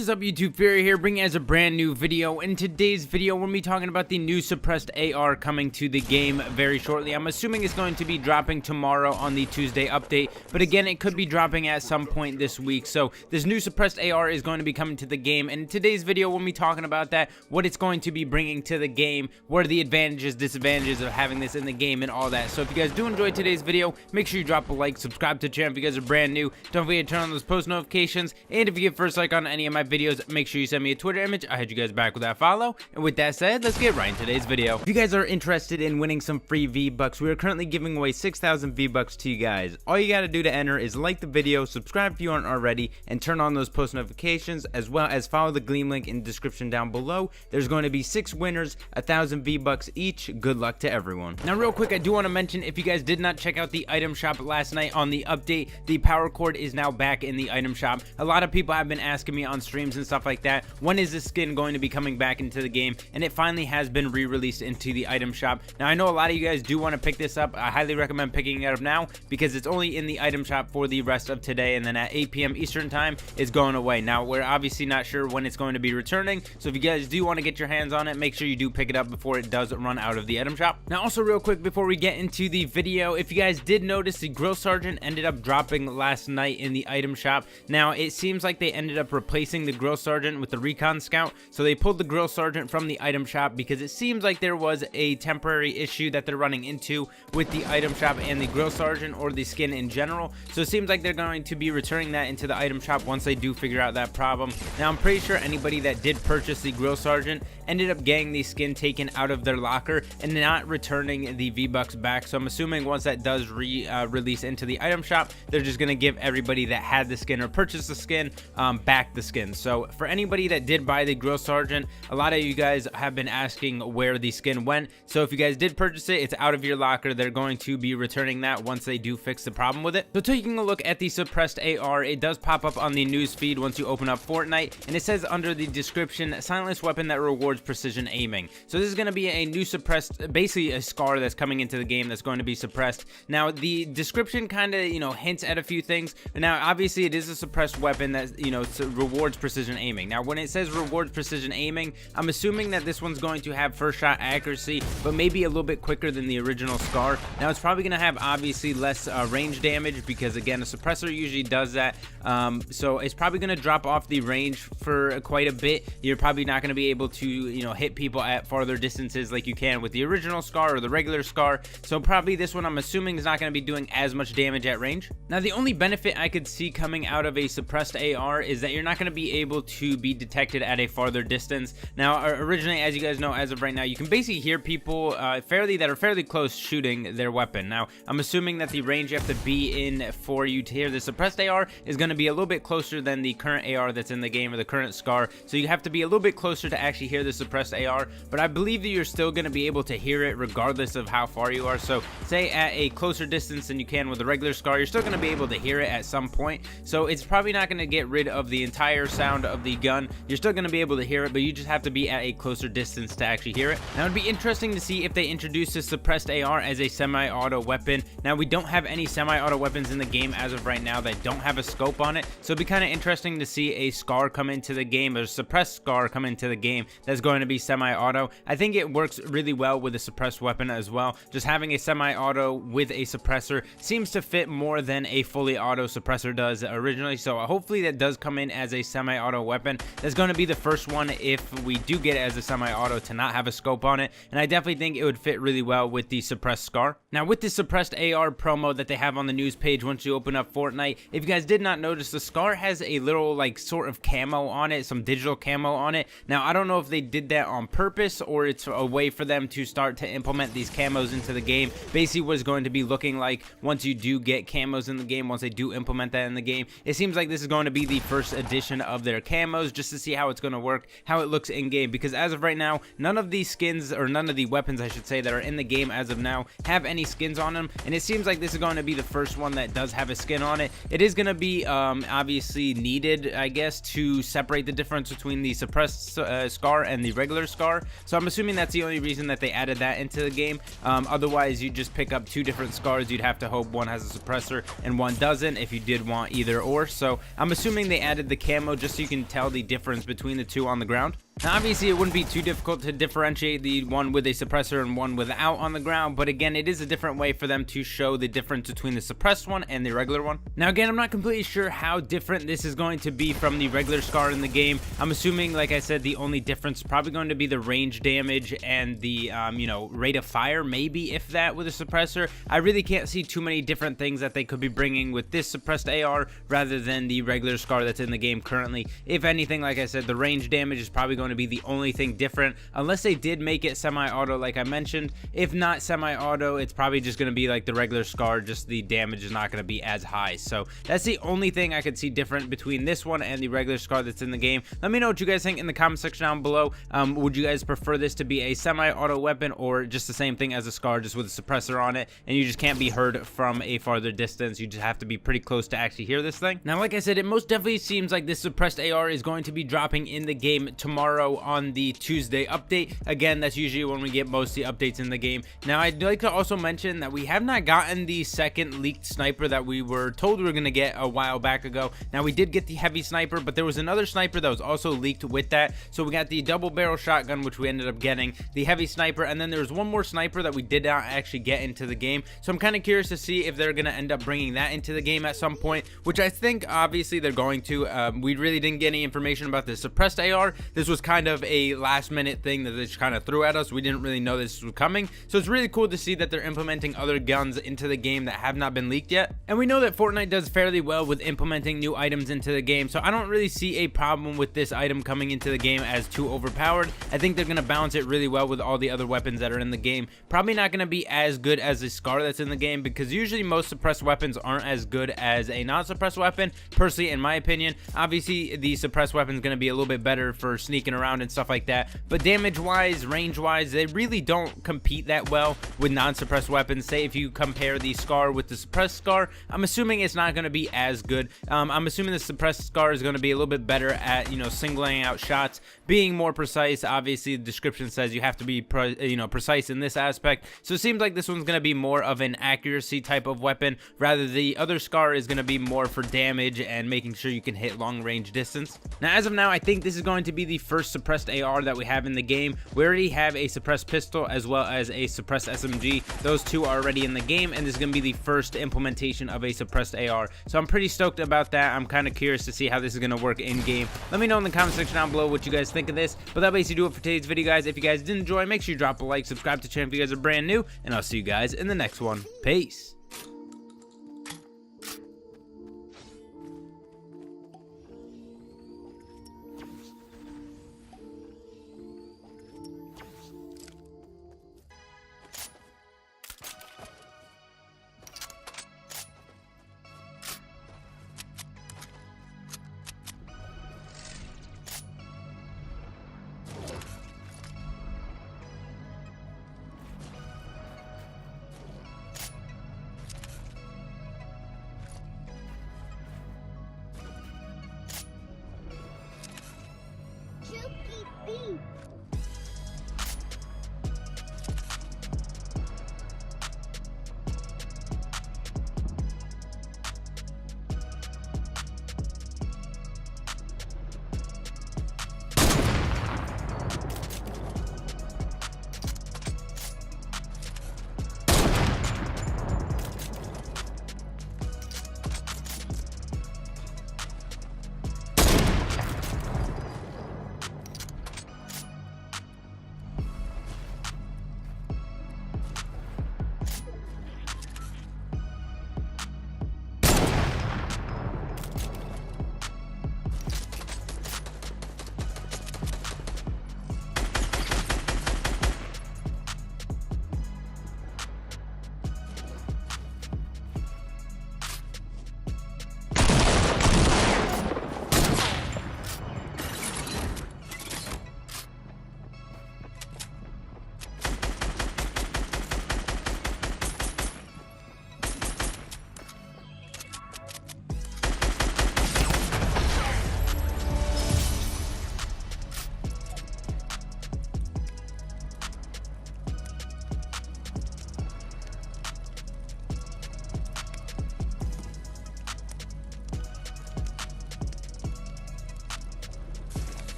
What is up, YouTube? Fury here, bringing us a brand new video. In today's video, we'll be talking about the new suppressed AR coming to the game very shortly. I'm assuming it's going to be dropping tomorrow on the Tuesday update, but again, it could be dropping at some point this week. So this new suppressed AR is going to be coming to the game, and in today's video, we'll be talking about that, what it's going to be bringing to the game, what are the advantages, disadvantages of having this in the game, and all that. So if you guys do enjoy today's video, make sure you drop a like, subscribe to the channel if you guys are brand new. Don't forget to turn on those post notifications, and if you get first like on any of my videos, make sure you send me a Twitter image. I had you guys back with that follow. And with that said, let's get right into today's video. If you guys are interested in winning some free V-Bucks, we are currently giving away 6,000 V-Bucks to you guys. All you gotta do to enter is like the video, subscribe if you aren't already, and turn on those post notifications, as well as follow the Gleam link in the description down below. There's going to be 6 winners, 1,000 V-Bucks each. Good luck to everyone. Now real quick, I do want to mention, if you guys did not check out the item shop last night on the update, the power cord is now back in the item shop. A lot of people have been asking me on streams and stuff like that, when is this skin going to be coming back into the game, and it finally has been re-released into the item shop. Now I know a lot of you guys do want to pick this up. I highly recommend picking it up now, because it's only in the item shop for the rest of today, and then at 8 p.m. Eastern time it's going away. Now we're obviously not sure when it's going to be returning, so if you guys do want to get your hands on it, make sure you do pick it up before it does run out of the item shop. Now also real quick before we get into the video, if you guys did notice, the Grill Sergeant ended up dropping last night in the item shop. Now it seems like they ended up replacing the Grill Sergeant with the Recon Scout, so they pulled the Grill Sergeant from the item shop because it seems like there was a temporary issue that they're running into with the item shop and the Grill Sergeant, or the skin in general. So it seems like they're going to be returning that into the item shop once they do figure out that problem. Now I'm pretty sure anybody that did purchase the Grill Sergeant ended up getting the skin taken out of their locker and not returning the V-Bucks back. So I'm assuming once that does release into the item shop, they're just going to give everybody that had the skin or purchased the skin back the skin. So for anybody that did buy the Grill Sergeant, a lot of you guys have been asking where the skin went. So if you guys did purchase it, it's out of your locker. They're going to be returning that once they do fix the problem with it. So taking a look at the suppressed AR, it does pop up on the news feed once you open up Fortnite, and it says under the description, silenced weapon that rewards precision aiming. So this is going to be a new suppressed, basically a scar that's coming into the game that's going to be suppressed. Now the description kind of, hints at a few things. Now obviously it is a suppressed weapon that, rewards precision aiming. Now when it says rewards precision aiming, I'm assuming that this one's going to have first shot accuracy, but maybe a little bit quicker than the original scar. Now it's probably going to have obviously less range damage, because again, a suppressor usually does that. So it's probably going to drop off the range for quite a bit. You're probably not going to be able to, hit people at farther distances like you can with the original scar or the regular scar. So probably this one, I'm assuming, is not going to be doing as much damage at range. Now the only benefit I could see coming out of a suppressed AR is that you're not going to be able to be detected at a farther distance. Now originally, as you guys know, as of right now, you can basically hear people that are fairly close shooting their weapon. Now I'm assuming that the range you have to be in for you to hear the suppressed AR is going to be a little bit closer than the current AR that's in the game, or the current scar. So you have to be a little bit closer to actually hear the suppressed AR, but I believe that you're still going to be able to hear it regardless of how far you are. So say at a closer distance than you can with the regular scar, you're still going to be able to hear it at some point. So it's probably not going to get rid of the entire sound of the gun. You're still going to be able to hear it, but you just have to be at a closer distance to actually hear it. Now it'd be interesting to see if they introduce this suppressed AR as a semi-auto weapon. Now we don't have any semi-auto weapons in the game as of right now that don't have a scope on it, so it'd be kind of interesting to see a scar come into the game, or a suppressed scar come into the game that's going to be semi-auto. I think it works really well with a suppressed weapon as well. Just having a semi-auto with a suppressor seems to fit more than a fully auto suppressor does originally. So hopefully that does come in as a semi-auto weapon. That's going to be the first one, if we do get it as a semi-auto, to not have a scope on it, and I definitely think it would fit really well with the suppressed scar. Now with the suppressed AR promo that they have on the news page once you open up Fortnite, if you guys did not notice, the scar has a little sort of camo on it, some digital camo on it. Now I don't know if they did that on purpose, or it's a way for them to start to implement these camos into the game. Basically what it's going to be looking like once you do get camos in the game, once they do implement that in the game, it seems like this is going to be the first edition of their camos, just to see how it's going to work, how it looks in game, because as of right now, none of these skins, or none of the weapons I should say, that are in the game as of now have any skins on them, and it seems like this is going to be the first one that does have a skin on it. It is going to be obviously needed, I guess, to separate the difference between the suppressed scar and the regular scar. So I'm assuming that's the only reason that they added that into the game. Otherwise you just pick up two different scars. You'd have to hope one has a suppressor and one doesn't, if you did want either or. So I'm assuming they added the camo just just so you can tell the difference between the two on the ground. Now, obviously, it wouldn't be too difficult to differentiate the one with a suppressor and one without on the ground, but again, it is a different way for them to show the difference between the suppressed one and the regular one. Now, again, I'm not completely sure how different this is going to be from the regular SCAR in the game. I'm assuming, like I said, the only difference is probably going to be the range damage and the, rate of fire, maybe, if that, with a suppressor. I really can't see too many different things that they could be bringing with this suppressed AR rather than the regular SCAR that's in the game currently. If anything, like I said, the range damage is probably going to be the only thing different, unless they did make it semi-auto like I mentioned. If not semi-auto, it's probably just going to be like the regular SCAR, just the damage is not going to be as high. So that's the only thing I could see different between this one and the regular SCAR that's in the game. Let me know what you guys think in the comment section down below. Would you guys prefer this to be a semi-auto weapon or just the same thing as a SCAR, just with a suppressor on it, and you just can't be heard from a farther distance? You just have to be pretty close to actually hear this thing. Now, like I said, it most definitely seems like this suppressed AR is going to be dropping in the game tomorrow on the Tuesday update. Again, that's usually when we get most of the updates in the game. Now, I'd like to also mention that we have not gotten the second leaked sniper that we were told we were going to get a while back ago. Now, we did get the heavy sniper, but there was another sniper that was also leaked with that. So we got the double barrel shotgun, which we ended up getting, the heavy sniper, and then there was one more sniper that we did not actually get into the game. So I'm kind of curious to see if they're going to end up bringing that into the game at some point, which I think obviously they're going to. We really didn't get any information about the suppressed AR. This was kind of a last minute thing that they just kind of threw at us. We didn't really know this was coming, so it's really cool to see that they're implementing other guns into the game that have not been leaked yet. And we know that Fortnite does fairly well with implementing new items into the game, so I don't really see a problem with this item coming into the game as too overpowered. I think they're going to balance it really well with all the other weapons that are in the game. Probably not going to be as good as the SCAR that's in the game, because usually most suppressed weapons aren't as good as a non-suppressed weapon, personally, in my opinion. Obviously, the suppressed weapon is going to be a little bit better for sneaking around and stuff like that, but damage wise, range wise, they really don't compete that well with non-suppressed weapons. Say if you compare the SCAR with the suppressed SCAR, I'm assuming it's not going to be as good. I'm assuming the suppressed SCAR is going to be a little bit better at, singling out shots, being more precise. Obviously, the description says you have to be precise in this aspect, so it seems like this one's going to be more of an accuracy type of weapon, rather the other SCAR is going to be more for damage and making sure you can hit long range distance. Now, as of now, I think this is going to be the first suppressed AR that we have in the game. We already have a suppressed pistol as well as a suppressed SMG. Those two are already in the game, and this is going to be the first implementation of a suppressed AR. So I'm pretty stoked about that. I'm kind of curious to see how this is going to work in game. Let me know in the comment section down below what you guys think of this. But that basically do it for today's video, guys. If you guys did enjoy, make sure you drop a like, subscribe to the channel if you guys are brand new, and I'll see you guys in the next one. Peace.